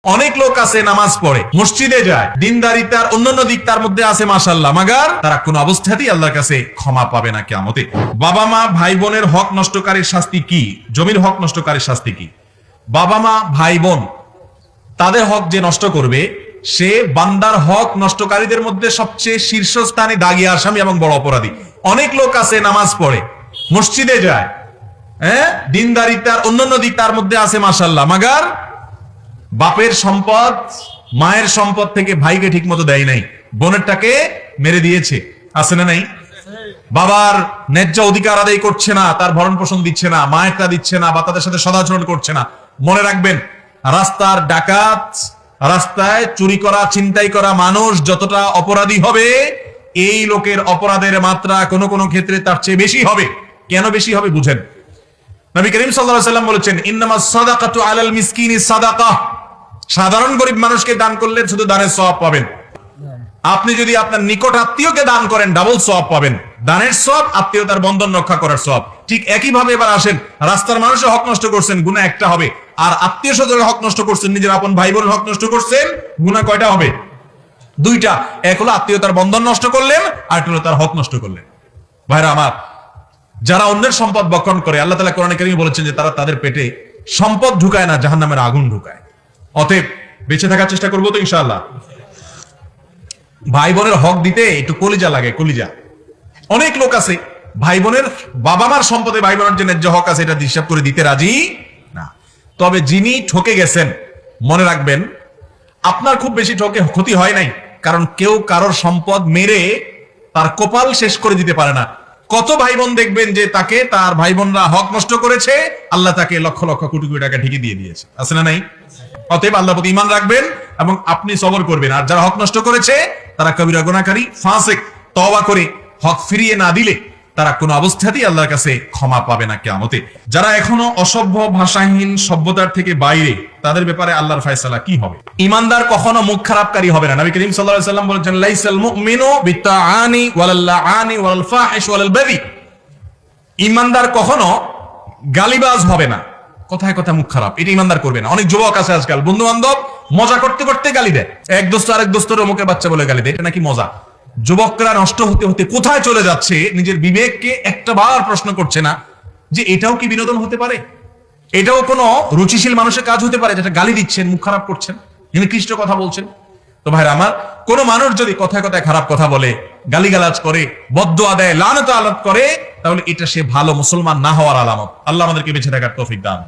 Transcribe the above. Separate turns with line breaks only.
অনেক লোক আছে নামাজ পড়ে, মসজিদে যায়, দিনদারিতার অন্যান্য দিক তার মধ্যে আছে মাশাআল্লাহ, মাগার তারা কোন অবস্থাতেই আল্লাহর কাছে ক্ষমা পাবে না কিয়ামতে। বাবা মা ভাই বোনের হক নষ্টকারীর শাস্তি কি? জমির হক নষ্টকারীর শাস্তি কি? বাবা মা ভাই বোন তাদের হক যে নষ্ট করবে, সে বান্দার হক নষ্টকারীদের মধ্যে সবচেয়ে শীর্ষস্থানে দাগী আসামি এবং বড় অপরাধী। অনেক লোক আছে নামাজ পড়ে, মসজিদে যায়, দিনদারিতার অন্যান্য দিক তার মধ্যে আছে মাশাআল্লাহ, মাগার বাপের সম্পদ মায়ের সম্পদ থেকে ভাইকে ঠিক মতো দেয় নাই, বোনেরটাকে মেরে দিয়েছে, আছে না নাই? বাবার ন্যায্য অধিকার আদায় করছে না, তার ভরণ পোষণ দিচ্ছে না, মায়েরটা দিচ্ছে না, বা তাদের সাথে সদাচরণ করছে না। মনে রাখবেন, রাস্তার ডাকাত, রাস্তায় চুরি করা ছিনতাই করা মানুষ যতটা অপরাধী হবে, এই লোকের অপরাধের মাত্রা কোনো কোনো ক্ষেত্রে তার চেয়ে বেশি হবে। কেন বেশি হবে বুঝেন। নবী করিম সাল্লাল্লাহু আলাইহি ওয়াসাল্লাম বলেছেন, ইন্নামাস সাদাকাতু আলাল মিসকিনি সাদাকাহ। সাধারণ গরিব মানুষকে দান করলে শুধু দানের সওয়াব পাবেন। আপনি যদি আপনার নিকট আত্মীয়কে দান করেন, ডাবল সওয়াব পাবেন। দানের সওয়াব, আত্মীয়তার বন্ধন রক্ষা করার সওয়াব। ঠিক একই ভাবে এবার আসেন, রাস্তার মানুষের হক নষ্ট করছেন, গুনাহ একটা হবে। আর আত্মীয় স্বজনের হক নষ্ট করছেন, নিজের আপন ভাই বোনের হক নষ্ট করছেন, গুনাহ কয়টা হবে? দুইটা। এক হলো আত্মীয়তার বন্ধন নষ্ট করলেন, আর একটা হলো তার হক নষ্ট করলেন। ভাইরা আমার, যারা অন্যের সম্পদ বক্ষণ করে, আল্লাহ তাআলা কোরআনে কারীমে বলেছেন যে তারা তাদের পেটে সম্পদ ঢুকায় না, জাহান্নামের আগুন ঢুকায়। অতএব বেঁচে থাকার চেষ্টা করবো তো ইনশাআল্লাহ। ভাই বোনের হক দিতে একটু কলিজা লাগে, কলিজা। অনেক লোক আছে ভাই বোনের, বাবা মার সম্পদে ভাই বোনের যে ন্যায্য হক আছে এটা হিসাব করে দিতে রাজি না। তবে যিনি ঠকে গেছেন, মনে রাখবেন, আপনার খুব বেশি ক্ষতি হয় নাই, কারণ কেউ কারোর সম্পদ মেরে তার কপাল শেষ করে দিতে পারে না। কত ভাই বোন দেখবেন যে তাকে তার ভাই বোনরা হক নষ্ট করেছে, আল্লাহ তাকে লক্ষ লক্ষ কোটি কোটি টাকা ঠিকই দিয়ে দিয়েছে, আছে না নাই? অতএব আল্লাহর প্রতি ঈমান রাখবেন এবং আপনি সবর করবেন। আর যারা হক নষ্ট করেছে তারা কবিরা গুনাহকারী, ফাসিক। তওবা করে হক ফিরিয়ে না দিলে তারা কোনো অবস্থাতেই আল্লাহর কাছে ক্ষমা পাবে না কিয়ামতে। যারা এখনো অসভ্য, ভাষাহীন, সভ্যতার থেকে বাইরে, তাদের ব্যাপারে আল্লাহর ফয়সালা কি হবে? ঈমানদার কখনো মুখ খারাপকারী হবে না। নবী করিম সাল্লাল্লাহু আলাইহি ওয়াসাল্লাম বলেছেন, লাইসাল মুমিনু বিত্তাআনি ওয়ালাল লাআনি ওয়ালাল ফাহিশ ওয়ালাল বাযী। ঈমানদার কখনো গালিবাজ হবে না, কথায় কথা মুখ খারাপ, এটা ঈমানদার করবে না। অনেক যুবক আছে আজকাল, বন্ধু বান্ধব মজা করতে করতে গালি দেয়, এক দোস্ত আরেক দোস্তর অমুকের বাচ্চা বলে গালি দেয়, এটা নাকি মজা। যুবকরা নষ্ট হতে হতে কোথায় চলে যাচ্ছে, নিজের বিবেককে একটা বার প্রশ্ন করছে না যে এটাও কি বিনোদন হতে পারে? এটাও কোনো রুচিশীল মানুষের কাজ হতে পারে, যেটা গালি দিচ্ছেন, মুখ খারাপ করছেন, নিকৃষ্ট কথা বলছেন। তো ভাইরা আমার, কোন মানুষ যদি কথায় কথায় খারাপ কথা বলে, গালিগালাজ করে, বদদুয়া দেয়, লানত আলাদ করে, তাহলে এটা সে ভালো মুসলমান না হওয়ার আলামত। আল্লাহ আমাদেরকে বেঁচে থাকার তৌফিক দান।